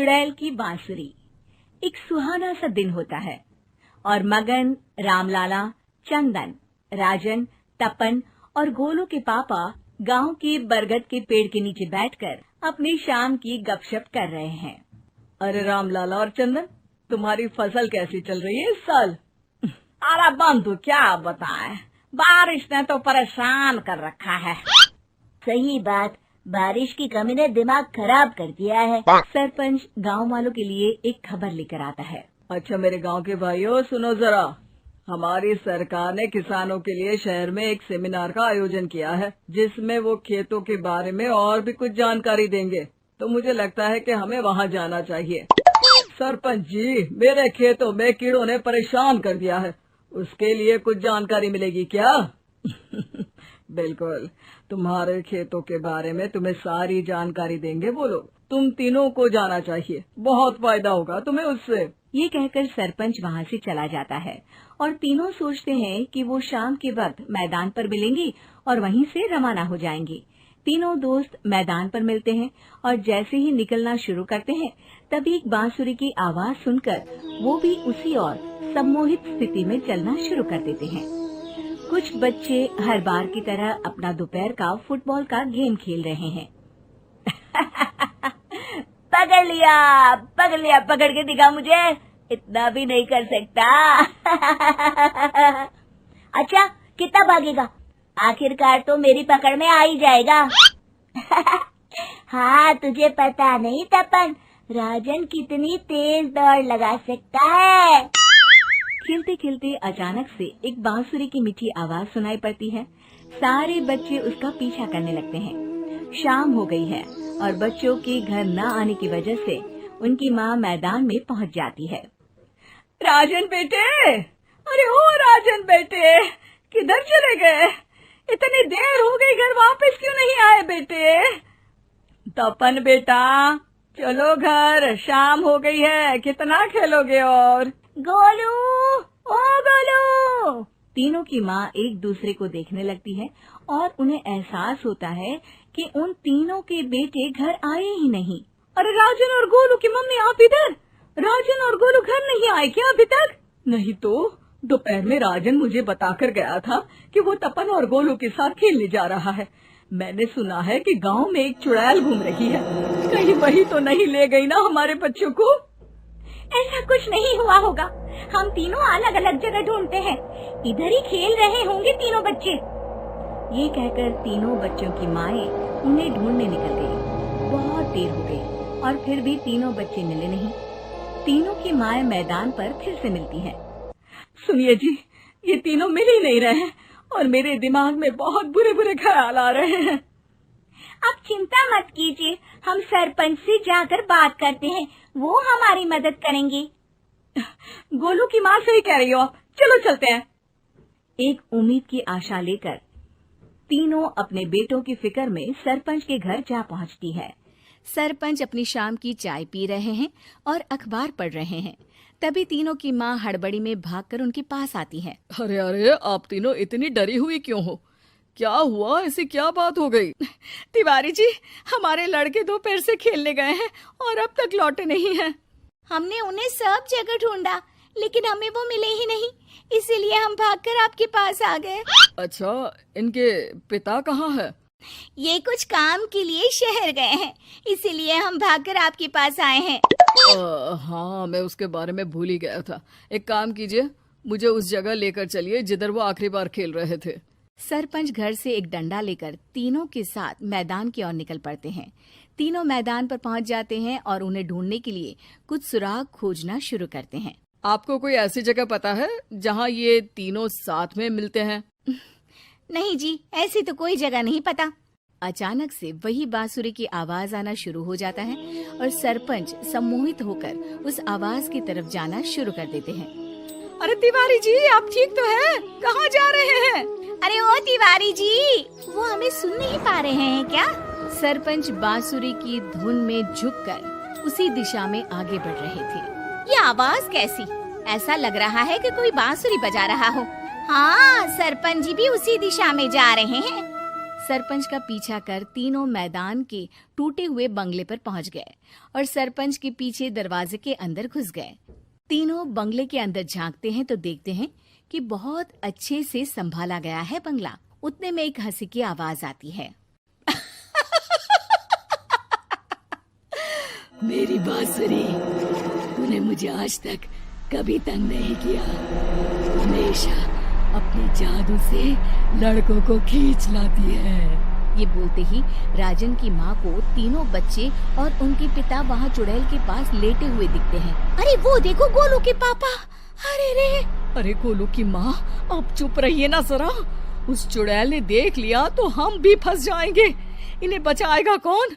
चुड़ैल की बांसुरी। एक सुहाना सा दिन होता है और मगन, रामलाला, चंदन, राजन, तपन और गोलू के पापा गांव के बरगद के पेड़ के नीचे बैठकर अपनी शाम की गपशप कर रहे हैं। अरे रामलाला और चंदन, तुम्हारी फसल कैसी चल रही है इस साल? अरे बंधु, क्या बताएं, बारिश ने तो परेशान कर रखा है। सही बात, बारिश की कमी ने दिमाग खराब कर दिया है। सरपंच गांव वालों के लिए एक खबर लेकर आता है। अच्छा मेरे गांव के भाइयों, सुनो जरा। हमारी सरकार ने किसानों के लिए शहर में एक सेमिनार का आयोजन किया है, जिसमें वो खेतों के बारे में और भी कुछ जानकारी देंगे। तो मुझे लगता है कि हमें वहां जाना चाहिए। सरपंच जी, मेरे खेतों में कीड़ों ने परेशान कर दिया है, उसके लिए कुछ जानकारी मिलेगी क्या? बिल्कुल, तुम्हारे खेतों के बारे में तुम्हें सारी जानकारी देंगे वो लोग। तुम तीनों को जाना चाहिए, बहुत फायदा होगा तुम्हें उससे। ये कहकर सरपंच वहाँ से चला जाता है और तीनों सोचते हैं कि वो शाम के वक्त मैदान पर मिलेंगे और वहीं से रवाना हो जाएंगे। तीनों दोस्त मैदान पर मिलते हैं और जैसे ही निकलना शुरू करते हैं तभी एक बांसुरी की आवाज सुनकर वो भी उसी ओर सम्मोहित स्थिति में चलना शुरू कर देते हैं। कुछ बच्चे हर बार की तरह अपना दोपहर का फुटबॉल का गेम खेल रहे हैं। पकड़ लिया, पकड़ के दिखा मुझे, इतना भी नहीं कर सकता। अच्छा, कितना भागेगा? आखिरकार तो मेरी पकड़ में आ ही जाएगा। हाँ, तुझे पता नहीं तपन, राजन कितनी तेज दौड़ लगा सकता है। खेलते खेलते अचानक से एक बांसुरी की मीठी आवाज सुनाई पड़ती है। सारे बच्चे उसका पीछा करने लगते हैं। शाम हो गई है और बच्चों के घर न आने की वजह से उनकी माँ मैदान में पहुँच जाती है। राजन बेटे, अरे ओ राजन बेटे, किधर चले गए? इतनी देर हो गई, घर वापस क्यों नहीं आए बेटे? तपन बेटा, चलो घर, शाम हो गई है, कितना खेलोगे? और गोलू, ओ गोलू। तीनों की माँ एक दूसरे को देखने लगती है और उन्हें एहसास होता है कि उन तीनों के बेटे घर आए ही नहीं। अरे राजन और गोलू की मम्मी, आप इधर? राजन और गोलू घर नहीं आए क्या अभी तक? नहीं तो दोपहर में राजन मुझे बताकर गया था कि वो तपन और गोलू के साथ खेलने जा रहा है। मैंने सुना है कि गांव में एक चुड़ैल घूम रही है, कहीं वही तो नहीं ले गई ना हमारे बच्चों को? ऐसा कुछ नहीं हुआ होगा, हम तीनों अलग अलग जगह ढूंढते हैं, इधर ही खेल रहे होंगे तीनों बच्चे। ये कहकर तीनों बच्चों की माएं उन्हें ढूंढने निकल गई। बहुत देर हो गई और फिर भी तीनों बच्चे मिले नहीं। तीनों की माएं मैदान पर फिर से मिलती हैं। सुनिए जी, ये तीनों मिल ही नहीं रहे और मेरे दिमाग में बहुत बुरे बुरे ख्याल आ रहे हैं। आप चिंता मत कीजिए, हम सरपंच से जाकर बात करते हैं, वो हमारी मदद करेंगे। गोलू की माँ सही कह रही हो, चलो चलते हैं। एक उम्मीद की आशा लेकर तीनों अपने बेटों की फिक्र में सरपंच के घर जा पहुंचती है। सरपंच अपनी शाम की चाय पी रहे हैं और अखबार पढ़ रहे हैं। तभी तीनों की माँ हड़बड़ी में भागकर उनके पास आती है। अरे अरे, आप तीनों इतनी डरी हुई क्यों हो? क्या हुआ? ऐसी क्या बात हो गई? तिवारी जी, हमारे लड़के दोपहर से खेलने गए हैं और अब तक लौटे नहीं हैं। हमने उन्हें सब जगह ढूंढा, लेकिन हमें वो मिले ही नहीं, इसीलिए हम भागकर आपके पास आ गए। अच्छा, इनके पिता कहाँ है? ये कुछ काम के लिए शहर गए हैं, इसीलिए हम भागकर आपके पास आए हैं। हाँ, मैं उसके बारे में भूल ही गया था। एक काम कीजिए, मुझे उस जगह लेकर चलिए जिधर वो आखिरी बार खेल रहे थे। सरपंच घर से एक डंडा लेकर तीनों के साथ मैदान की ओर निकल पड़ते हैं। तीनों मैदान पर पहुंच जाते हैं और उन्हें ढूंढने के लिए कुछ सुराग खोजना शुरू करते हैं। आपको कोई ऐसी जगह पता है जहाँ ये तीनों साथ में मिलते हैं? नहीं जी, ऐसी तो कोई जगह नहीं पता। अचानक से वही बांसुरी की आवाज आना शुरू हो जाता है और सरपंच सम्मोहित होकर उस आवाज की तरफ जाना शुरू कर देते हैं। अरे तिवारी जी, आप ठीक तो हैं? कहाँ जा रहे हैं? अरे ओ तिवारी जी, वो हमें सुन नहीं पा रहे हैं क्या? सरपंच बांसुरी की धुन में झुककर उसी दिशा में आगे बढ़ रहे थे। ये आवाज कैसी? ऐसा लग रहा है कि कोई बांसुरी बजा रहा हो। हाँ, सरपंच जी भी उसी दिशा में जा रहे हैं। सरपंच का पीछा कर तीनों मैदान के टूटे हुए बंगले पर पहुंच गए और सरपंच के पीछे दरवाजे के अंदर घुस गए। तीनों बंगले के अंदर झांकते हैं तो देखते हैं कि बहुत अच्छे से संभाला गया है बंगला। उतने में एक हंसी की आवाज आती है। मेरी बांसुरी, तूने मुझे आज तक कभी तंग नहीं किया। हमेशा अपने जादू से लड़कों को खींच लाती है। ये बोलते ही राजन की माँ को तीनों बच्चे और उनके पिता वहाँ चुड़ैल के पास लेटे हुए दिखते हैं। अरे वो देखो गोलू के पापा। अरे रे, अरे गोलू की माँ, अब चुप रहिए ना जरा। उस चुड़ैल ने देख लिया तो हम भी फंस जाएंगे। इन्हें बचाएगा कौन?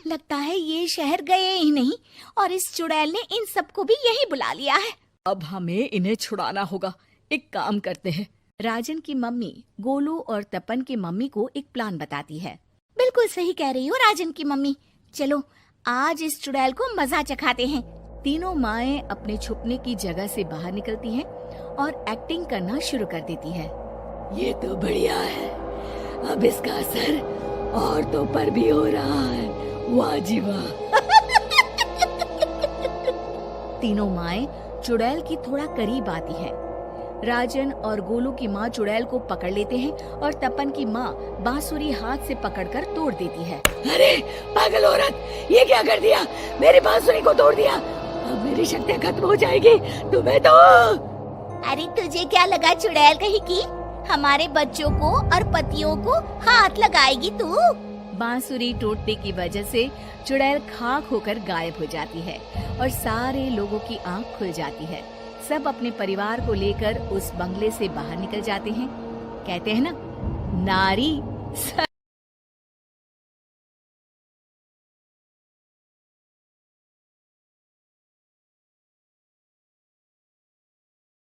लगता है ये शहर गए ही नहीं और इस चुड़ैल ने इन सबको भी यहीं बुला लिया है। अब हमें इन्हें छुड़ाना होगा। एक काम करते हैं। राजन की मम्मी गोलू और तपन की मम्मी को एक प्लान बताती है। बिल्कुल सही कह रही हो राजन की मम्मी। चलो आज इस चुड़ैल को मजा चखाते हैं। तीनों माएं अपने छुपने की जगह से बाहर निकलती हैं और एक्टिंग करना शुरू कर देती है। ये तो बढ़िया है। अब इसका असर औरतों पर भी हो रहा है। वाह जी वाह। तीनों माएं चुड़ैल की थोड़ा करीब आती हैं। राजन और गोलू की माँ चुड़ैल को पकड़ लेते हैं और तपन की माँ बांसुरी हाथ से पकड़कर तोड़ देती है। अरे पागल औरत, ये क्या कर दिया? मेरी बांसुरी को तोड़ दिया। अब मेरी शक्तियाँ खत्म हो जाएगी। तुम्हें तो अरे तुझे क्या लगा चुड़ैल कहीं की हमारे बच्चों को और पतियों को हाथ लगाएगी तू? बांसुरी टूटने की वजह से चुड़ैल खाक होकर गायब हो जाती है और सारे लोगों की आंख खुल जाती है। सब अपने परिवार को लेकर उस बंगले से बाहर निकल जाते हैं। कहते हैं ना, नारी